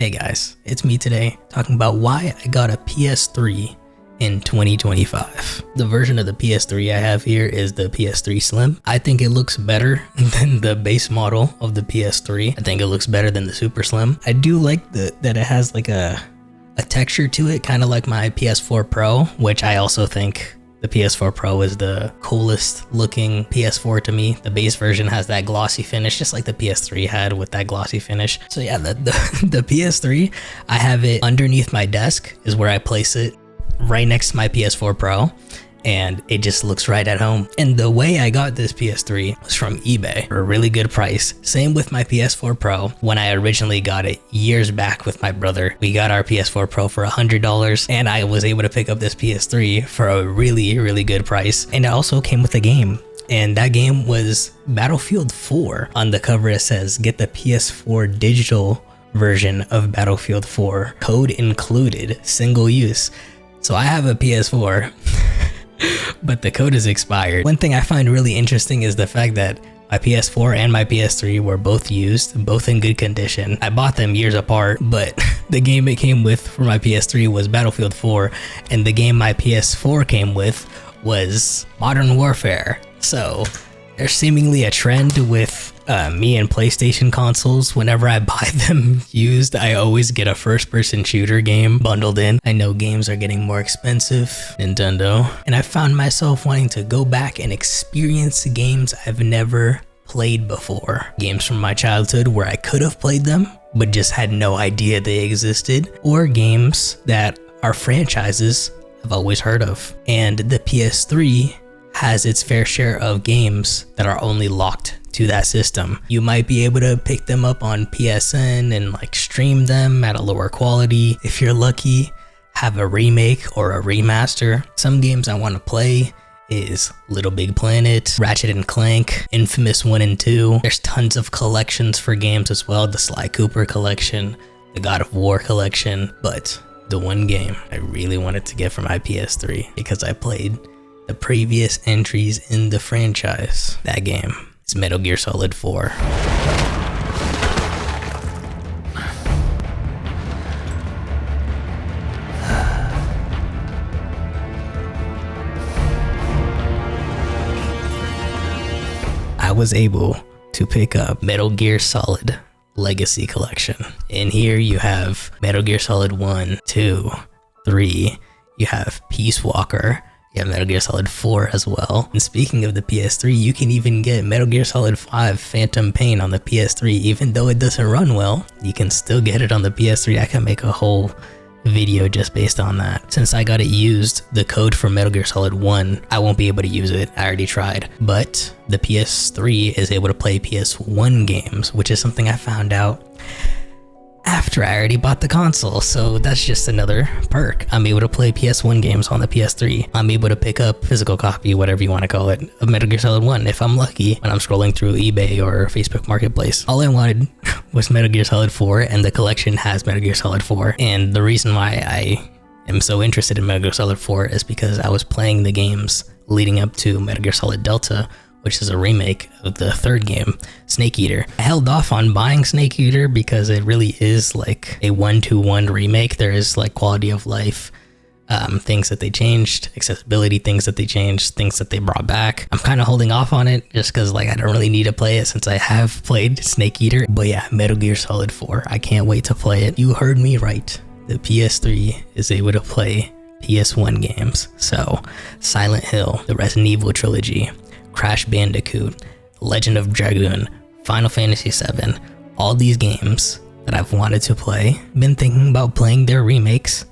Hey guys, it's me today talking about why I got a PS3 in 2025. The version of the PS3 I have here is the PS3 Slim. I think it looks better than the base model of the PS3. I think it looks better than the Super Slim. I do like that it has like a texture to it, kind of like my PS4 Pro, which I also think the PS4 Pro is the coolest looking PS4 to me. The base version has that glossy finish, just like the PS3 had with that glossy finish. So yeah, the PS3, I have it underneath my desk is where I place it, right next to my PS4 Pro, and it just looks right at home. And the way I got this PS3 was from eBay for a really good price. Same with my PS4 Pro. When I originally got it years back with my brother, we got our PS4 Pro for $100, and I was able to pick up this PS3 for a really good price. And it also came with a game. And that game was Battlefield 4. On the cover it says, get the PS4 digital version of Battlefield 4. Code included, single use. So I have a PS4, but the code is expired. One thing I find really interesting is the fact that my PS4 and my PS3 were both used, both in good condition. I bought them years apart, but the game it came with for my PS3 was Battlefield 4, and the game my PS4 came with was Modern Warfare. So there's seemingly a trend with me and PlayStation consoles. Whenever I buy them used, I always get a first-person shooter game bundled in. I know games are getting more expensive, Nintendo, and I found myself wanting to go back and experience games I've never played before. Games from my childhood where I could have played them, but just had no idea they existed, or games that are franchises I've always heard of. And the PS3 has its fair share of games that are only locked to that system. You might be able to pick them up on PSN and like stream them at a lower quality. If you're lucky, have a remake or a remaster. Some games I want to play is Little Big Planet, Ratchet and Clank, Infamous 1 and 2. There's tons of collections for games as well. The Sly Cooper collection, the God of War collection. But the one game I really wanted to get for my PS3 because I played the previous entries in the franchise. That game is Metal Gear Solid 4. I was able to pick up Metal Gear Solid Legacy Collection. In here you have Metal Gear Solid 1, 2, 3, you have Peace Walker, you have Metal Gear Solid 4 as well. And speaking of the PS3, you can even get Metal Gear Solid 5 Phantom Pain on the PS3. Even though it doesn't run well, you can still get it on the PS3. I can make a whole video just based on that. Since I got it used, the code for Metal Gear Solid 1, I won't be able to use it. I already tried. But the PS3 is able to play PS1 games, which is something I found out after I already bought the console, so that's just another perk. I'm able to play PS1 games on the PS3. I'm able to pick up physical copy, whatever you want to call it, of Metal Gear Solid 1 if I'm lucky when I'm scrolling through eBay or Facebook Marketplace. All I wanted was Metal Gear Solid 4, and the collection has Metal Gear Solid 4. And the reason why I am so interested in Metal Gear Solid 4 is because I was playing the games leading up to Metal Gear Solid Delta, which is a remake of the third game, Snake Eater. I held off on buying Snake Eater because it really is like a 1-to-1 remake. There is like quality of life, things that they changed, accessibility things that they changed, things that they brought back. I'm kind of holding off on it just because like I don't really need to play it since I have played Snake Eater. But yeah, Metal Gear Solid 4, I can't wait to play it. You heard me right. The PS3 is able to play PS1 games. So Silent Hill, the Resident Evil trilogy, Crash Bandicoot, Legend of Dragoon, Final Fantasy VII, all these games that I've wanted to play, been thinking about playing their remakes.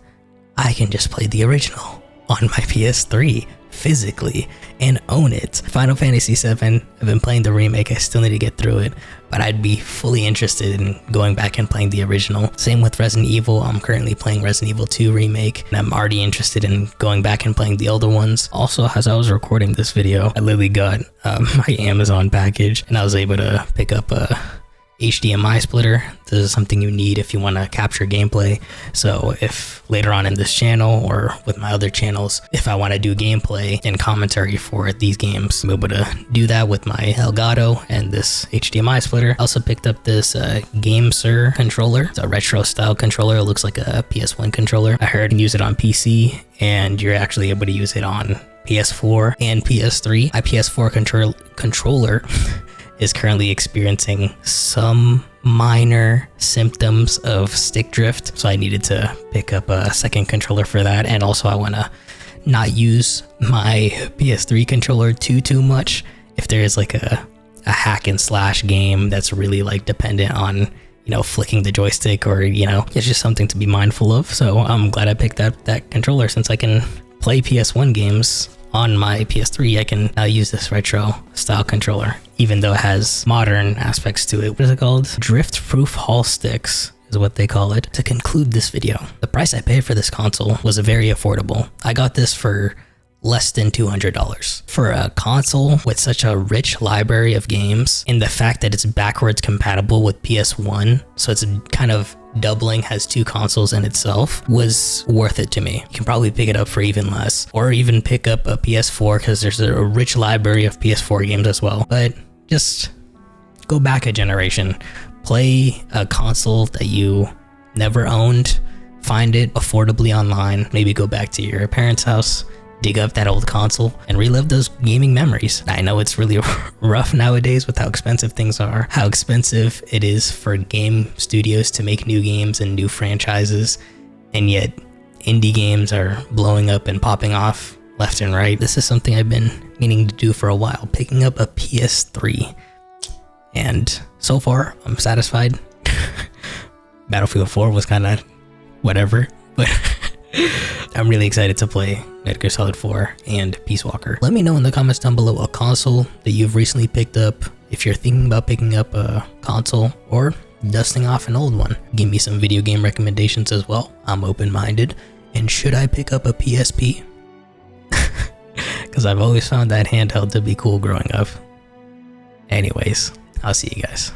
I can just play the original on my PS3 physically and own it. Final Fantasy VII, I've been playing the remake, I still need to get through it, but I'd be fully interested in going back and playing the original. Same with Resident Evil, I'm currently playing Resident Evil 2 Remake, and I'm already interested in going back and playing the older ones. Also, as I was recording this video, I literally got my Amazon package, and I was able to pick up a HDMI splitter. This is something you need if you want to capture gameplay. So if later on in this channel or with my other channels, if I want to do gameplay and commentary for these games, I'm able to do that with my Elgato and this HDMI splitter. I also picked up this GameSir controller. It's a retro style controller. It looks like a PS1 controller. I heard you can use it on PC and you're actually able to use it on PS4 and PS3. My PS4 controller is currently experiencing some minor symptoms of stick drift, so I needed to pick up a second controller for that. And also I want to not use my PS3 controller too much. If there is like a hack and slash game that's really like dependent on, you know, flicking the joystick, or, you know, it's just something to be mindful of. So I'm glad I picked up that controller. Since I can play PS1 games on my PS3, I can now use this retro style controller, even though it has modern aspects to it. What is it called? Drift proof Hall sticks is what they call it. To conclude this video, the price I paid for this console was very affordable. I got this for less than $200. For a console with such a rich library of games, and the fact that it's backwards compatible with PS1, so it's kind of doubling, has two consoles in itself, was worth it to me. You can probably pick it up for even less, or even pick up a PS4 because there's a rich library of PS4 games as well. But just go back a generation, play a console that you never owned, find it affordably online, maybe go back to your parents' house, dig up that old console and relive those gaming memories. I know it's really rough nowadays with how expensive things are, how expensive it is for game studios to make new games and new franchises, and yet indie games are blowing up and popping off left and right. This is something I've been meaning to do for a while, picking up a PS3, and so far I'm satisfied. Battlefield 4 was kind of whatever, but I'm really excited to play Metal Gear Solid 4 and Peace Walker. Let me know in the comments down below a console that you've recently picked up, if you're thinking about picking up a console or dusting off an old one. Give me some video game recommendations as well. I'm open-minded. And should I pick up a PSP? Because I've always found that handheld to be cool growing up. Anyways, I'll see you guys.